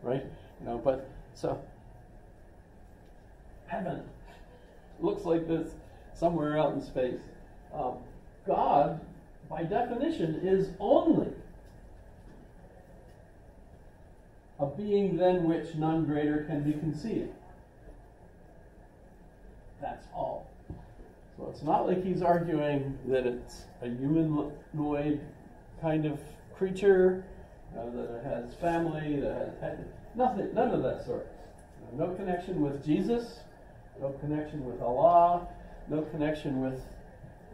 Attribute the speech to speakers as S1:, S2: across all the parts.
S1: right? But so heaven looks like this somewhere out in space. God, by definition, is only a being than which none greater can be conceived. That's all. So it's not like he's arguing that it's a humanoid kind of creature, that it has family, that has nothing, none of that sort. No connection with Jesus, no connection with Allah, no connection with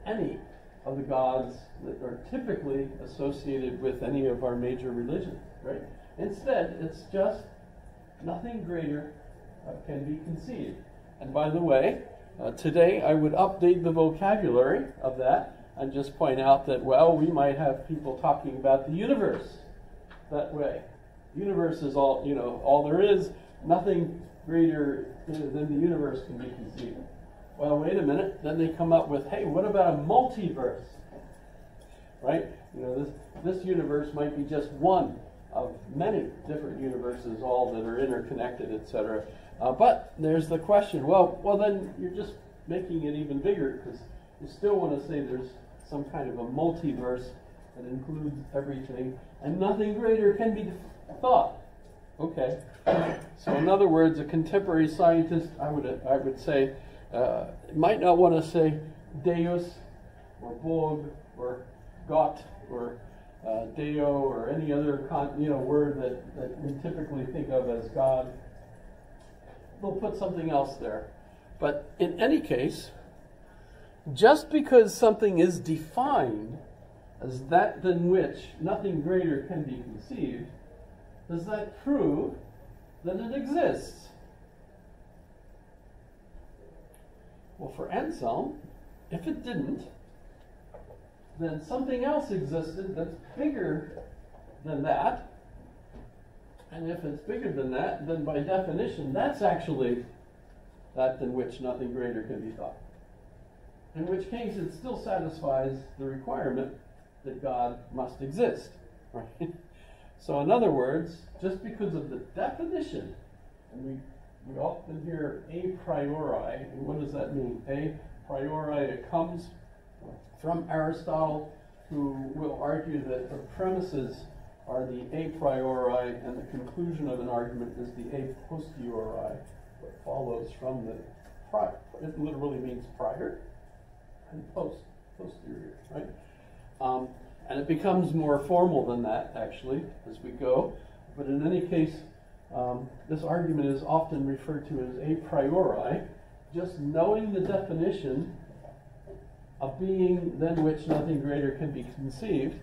S1: any of the gods that are typically associated with any of our major religions, right? Instead, it's just nothing greater can be conceived. And by the way, today I would update the vocabulary of that and just point out that, well, we might have people talking about the universe that way. The universe is all, all there is. Nothing greater than the universe can be conceived. Well, wait a minute. Then they come up with, hey, what about a multiverse? Right? This universe might be just one of many different universes, all that are interconnected, etc. But there's the question, well, then you're just making it even bigger, because you still want to say there's some kind of a multiverse that includes everything, and nothing greater can be thought. Okay. So in other words, a contemporary scientist, I would say, might not want to say Deus or Bog or Gott or Deo or any other word that we typically think of as God. They'll put something else there. But in any case, just because something is defined as that than which nothing greater can be conceived, does that prove that it exists? Well, for Anselm, if it didn't, then something else existed that's bigger than that. And if it's bigger than that, then by definition, that's actually that than which nothing greater can be thought. In which case, it still satisfies the requirement that God must exist. Right? So in other words, just because of the definition, and we often hear a priori, and what does that mean? A priori, it comes from Aristotle, who will argue that the premises are the a priori and the conclusion of an argument is the a posteriori, what follows from the prior. It literally means prior and posterior, right? And it becomes more formal than that, actually, as we go. But in any case, this argument is often referred to as a priori. Just knowing the definition of being than which nothing greater can be conceived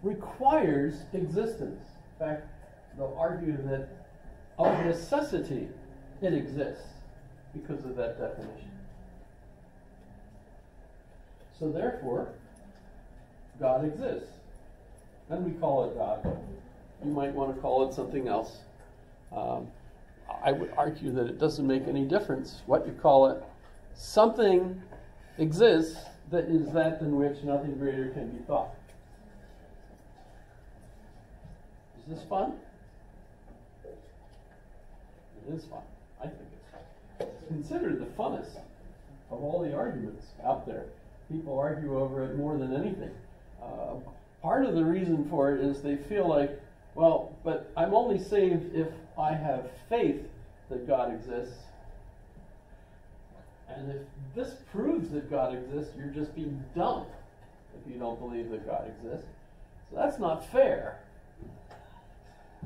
S1: requires existence. In fact, they'll argue that of necessity it exists because of that definition. So therefore, God exists. And we call it God. You might want to call it something else. I would argue that it doesn't make any difference what you call it. Something exists that is that than which nothing greater can be thought. Is this fun? It is fun. I think it's fun. It's considered the funnest of all the arguments out there. People argue over it more than anything. Part of the reason for it is they feel like, well, but I'm only saved if I have faith that God exists. And if this proves that God exists, you're just being dumb if you don't believe that God exists. So that's not fair.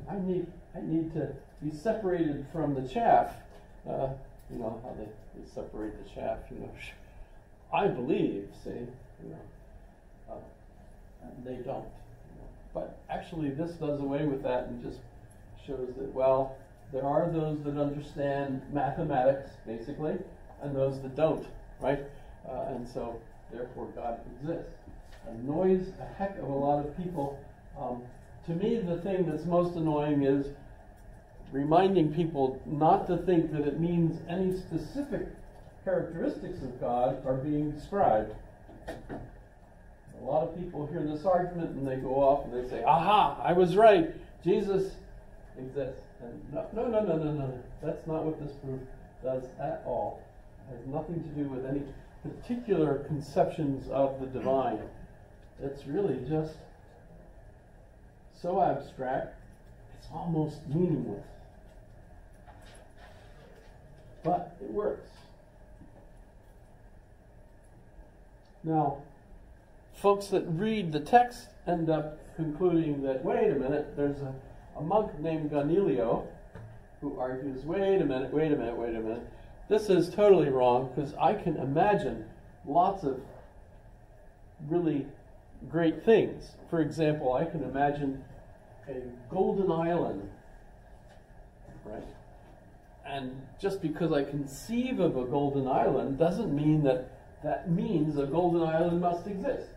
S1: I need to be separated from the chaff. You know how they separate the chaff. I believe, see, and they don't. But actually, this does away with that and just shows that, well, there are those that understand mathematics, basically, and those that don't, right? And so, therefore, God exists. Annoys a heck of a lot of people. To me, the thing that's most annoying is reminding people not to think that it means any specific characteristics of God are being described. A lot of people hear this argument and they go off and they say, aha, I was right, Jesus exists. And no. That's not what this proof does at all. It has nothing to do with any particular conceptions of the divine. It's really just so abstract, it's almost meaningless. But it works. Now, folks that read the text end up concluding that, wait a minute, there's a monk named Ganilio who argues, wait a minute. This is totally wrong, because I can imagine lots of really great things. For example, I can imagine a golden island, right? And just because I conceive of a golden island doesn't mean that means a golden island must exist.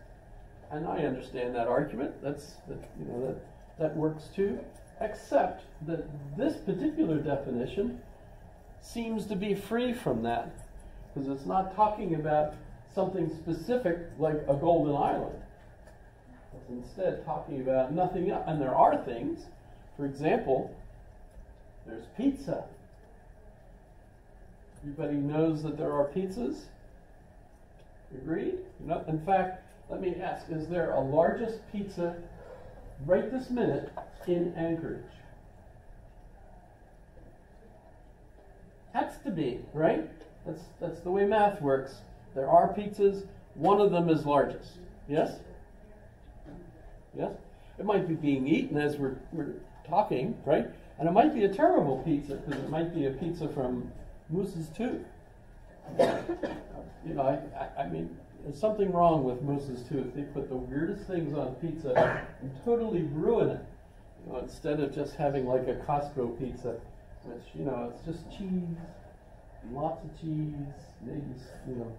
S1: And I understand that argument. That works too. Except that this particular definition seems to be free from that, because it's not talking about something specific like a golden island. It's instead talking about nothing else. And there are things. For example, there's pizza. Everybody knows that there are pizzas? Agreed? In fact, let me ask, is there a largest pizza right this minute in Anchorage? Has to be, right? That's the way math works. There are pizzas. One of them is largest. Yes? Yes? It might be being eaten as we're talking, right? And it might be a terrible pizza, because it might be a pizza from Moose's Tooth. I mean, there's something wrong with Moose's Tooth. They put the weirdest things on pizza and totally ruin it. Instead of just having like a Costco pizza, which, it's just cheese, lots of cheese, maybe,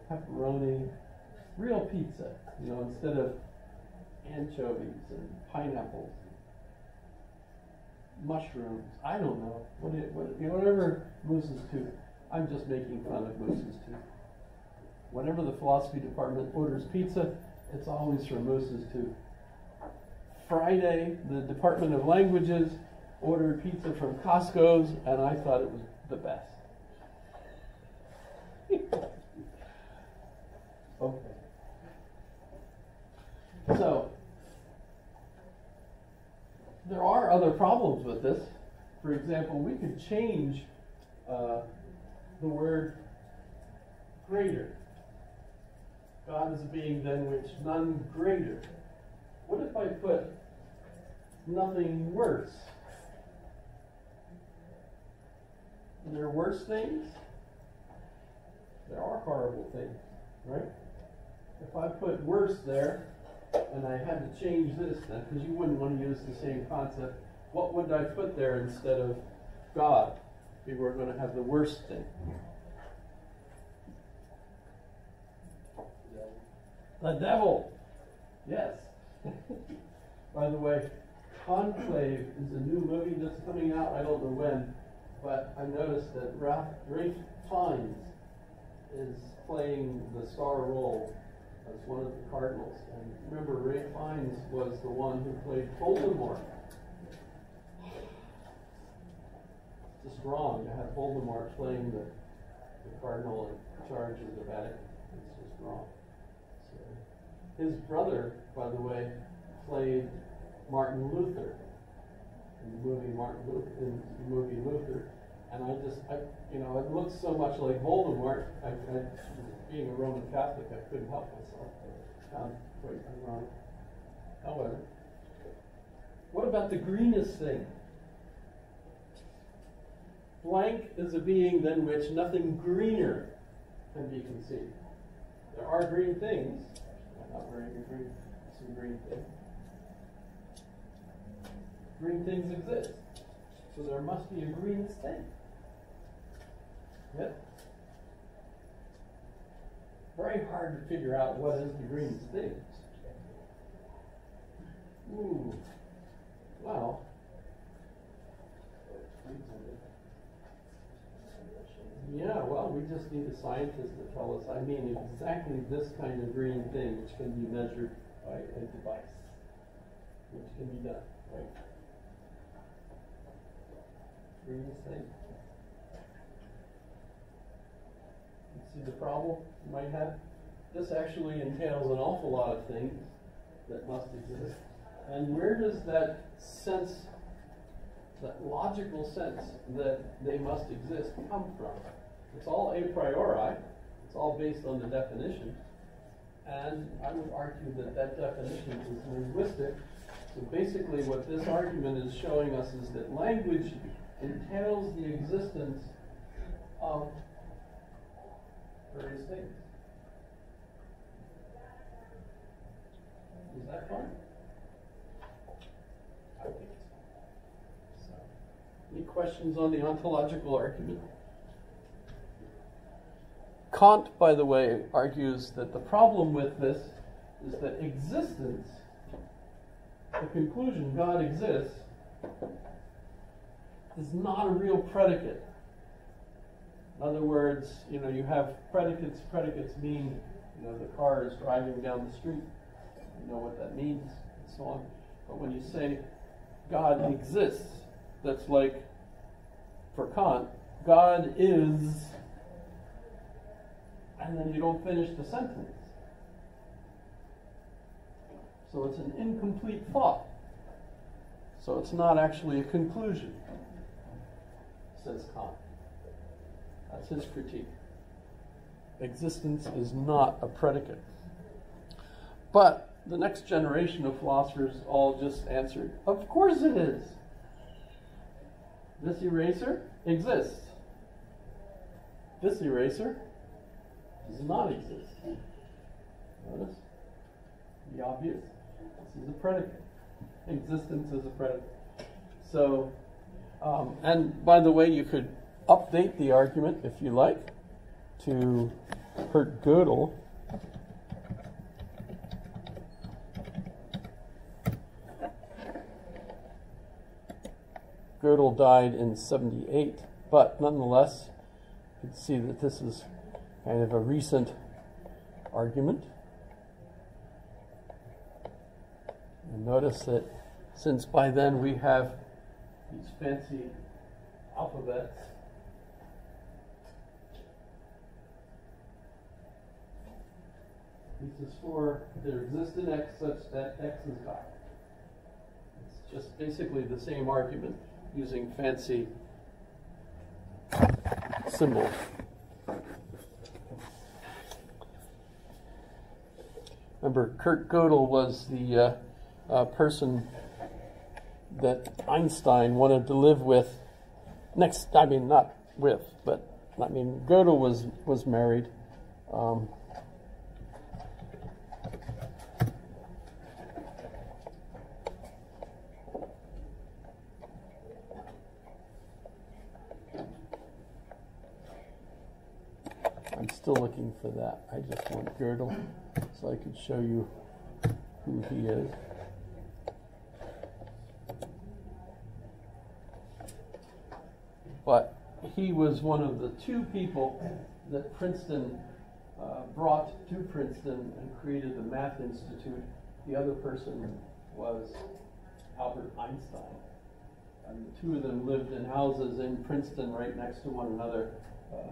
S1: pepperoni, real pizza, instead of anchovies and pineapples, mushrooms, I don't know, whatever Moose's Tooth. I'm just making fun of Moose's Tooth. Whenever the philosophy department orders pizza, it's always from Moose's Tooth. Friday, the Department of Languages ordered pizza from Costco's, and I thought it was the best. Okay. So, there are other problems with this. For example, we could change the word greater. God is a being than which none greater. What if I put nothing worse? Are there worse things? There are horrible things, right? If I put worse there, and I had to change this then, because you wouldn't want to use the same concept, what would I put there instead of God? We were going to have the worst thing. The devil. Yes. By the way, Conclave is a new movie that's coming out. I don't know when, but I noticed that Ralph Fiennes is playing the star role as one of the cardinals. And remember, Ralph Fiennes was the one who played Voldemort. It's just wrong to have Voldemort playing the cardinal in charge of the Vatican. It's just wrong. So, his brother, by the way, played Martin Luther in the movie Luther, and it looks so much like Voldemort. Being a Roman Catholic, I couldn't help myself. Found quite ironic. However, what about the greenest thing? Blank is a being than which nothing greener can be conceived. There are green things. I'm not wearing some green thing. Green things exist. So there must be a greenest thing. Yep. Very hard to figure out what is the greenest thing. Ooh. Well. Yeah, well, we just need a scientist to tell us, exactly this kind of green thing, which can be measured by a device, which can be done, right? Agree to say? You see the problem you might have? This actually entails an awful lot of things that must exist. And where does that sense, that logical sense that they must exist come from? It's all a priori. It's all based on the definition. And I would argue that that definition is linguistic. So basically what this argument is showing us is that language entails the existence of various things. Is that fun? I think it's fun. So, any questions on the ontological argument? Kant, by the way, argues that the problem with this is that existence, the conclusion God exists, is not a real predicate. In other words, you have predicates. Predicates mean, the car is driving down the street. You know what that means, and so on. But when you say God exists, that's like, for Kant, God is, and then you don't finish the sentence. So it's an incomplete thought. So it's not actually a conclusion, says Kant. That's his critique. Existence is not a predicate. But the next generation of philosophers all just answered, of course it is. This eraser exists. This eraser does not exist. Notice? The obvious. This is a predicate. Existence is a predicate. So, and by the way, you could update the argument, if you like, to Kurt Gödel. Gödel died in 78, but nonetheless, you can see that this is kind of a recent argument. And notice that since by then we have these fancy alphabets, this is for there exists an X such that X is God. It's just basically the same argument using fancy symbols. Remember, Kurt Gödel was the person that Einstein wanted to live with. Not with, but Gödel was married. I'm still looking for that. I just want Gödel so I could show you who he is. But he was one of the two people that Princeton brought to Princeton and created the Math Institute. The other person was Albert Einstein. And the two of them lived in houses in Princeton right next to one another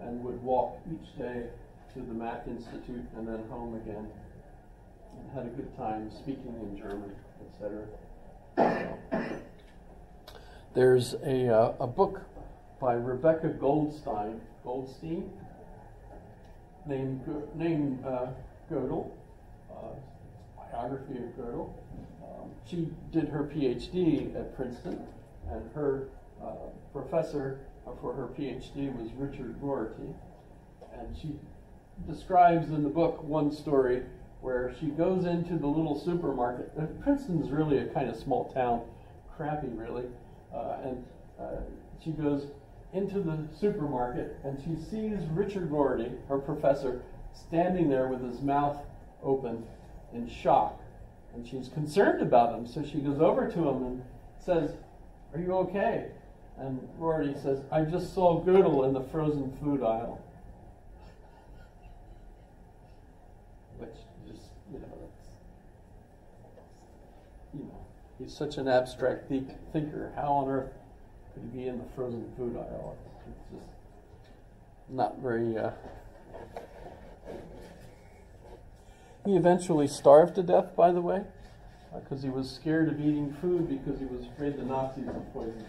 S1: and would walk each day to the Math Institute and then home again. And had a good time speaking in German, etc. There's a book by Rebecca Goldstein, named Gödel, biography of Gödel. She did her PhD at Princeton, and her professor for her PhD was Richard Rorty. And she describes in the book one story where she goes into the little supermarket. Princeton's really a kind of small town, crappy really, and she goes into the supermarket and she sees Richard Rorty, her professor, standing there with his mouth open in shock. And she's concerned about him, so she goes over to him and says, "Are you okay?" And Rorty says, "I just saw Gödel in the frozen food aisle." Which just, he's such an abstract thinker. How on earth could he be in the frozen food aisle? It's just not very... He eventually starved to death, by the way, because he was scared of eating food because he was afraid the Nazis would poison him.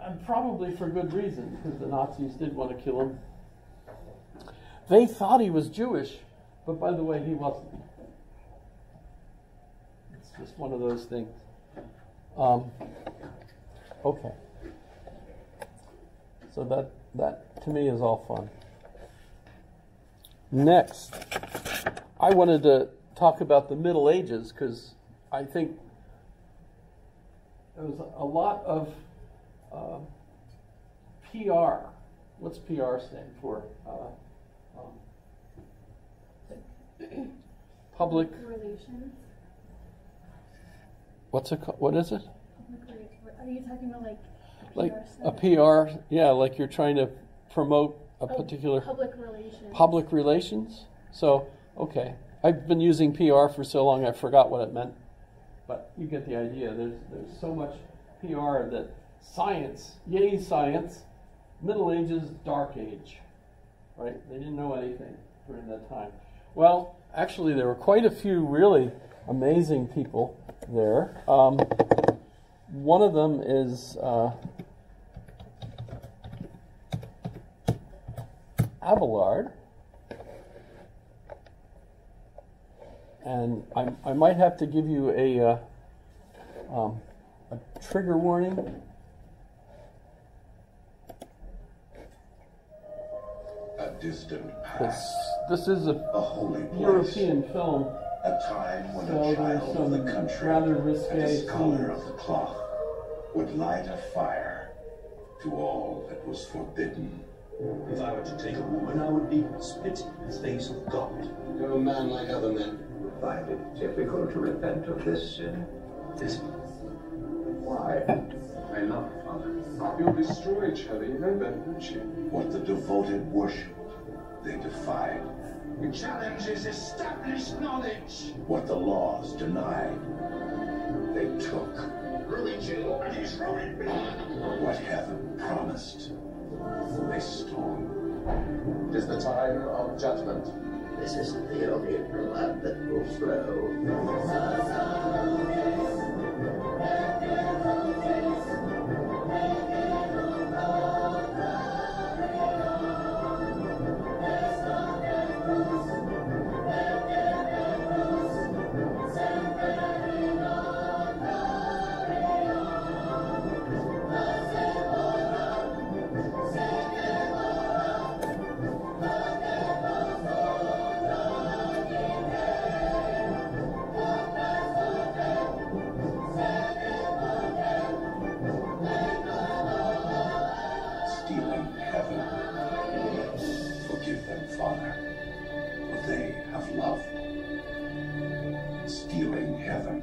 S1: And probably for good reason, because the Nazis did want to kill him. They thought he was Jewish, but by the way, he wasn't. It's just one of those things. Okay. So that to me is all fun. Next, I wanted to talk about the Middle Ages, because I think there was a lot of PR. What's PR stand for? Public
S2: relations.
S1: What's it called? What is it?
S2: Are you talking about
S1: like a PR? Yeah, like you're trying to promote a particular
S2: public relations.
S1: Public relations. So okay, I've been using PR for so long I forgot what it meant, but you get the idea. There's so much PR that science, yay science, Middle Ages, Dark Age, right? They didn't know anything during that time. Well, actually, there were quite a few really amazing people there. One of them is Abelard, and I might have to give you a trigger warning.
S3: A distant past.
S1: This is a
S3: holy place.
S1: European film.
S3: A time when
S1: So
S3: a
S1: there's
S3: child of the
S1: some
S3: country
S1: rather
S3: and
S1: risque
S3: a scholar
S1: scenes.
S3: of the cloth would light a fire to all that was forbidden.
S4: If I were to take a woman, I would be spitting in the face of God.
S5: You're a man like other men.
S6: Find it difficult to repent of this sin?
S4: This
S6: Why?
S5: I love her, Father. You'll destroy each other, you know that, don't you?
S3: What the devoted worshipped, they defied.
S4: It challenges established knowledge.
S3: What the laws denied, they took.
S4: Ruin you, and he's ruined me.
S3: What heaven promised, they stole.
S5: It is the time of judgment.
S6: This isn't the only blood that will flow.
S3: Stealing heaven. Forgive them, Father, for they have loved. Stealing heaven.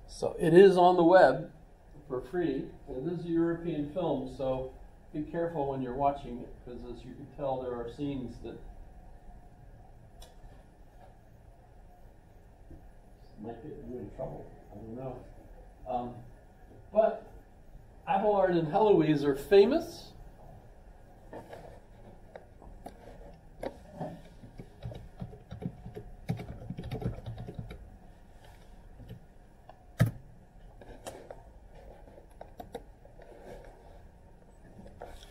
S1: So it is on the web for free. It is a European film, so be careful when you're watching it, because as you can tell, there are scenes that might get you in trouble. I don't know. But Abelard and Heloise are famous.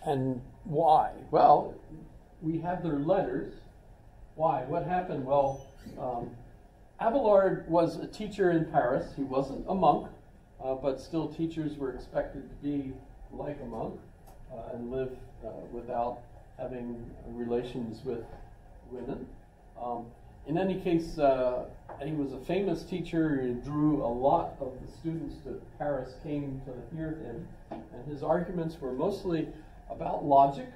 S1: And why? Well, we have their letters. Why? What happened? Well, Abelard was a teacher in Paris. He wasn't a monk, but still teachers were expected to be like a monk and live without having relations with women. In any case, he was a famous teacher. He drew a lot of the students to Paris came to hear him, and his arguments were mostly about logic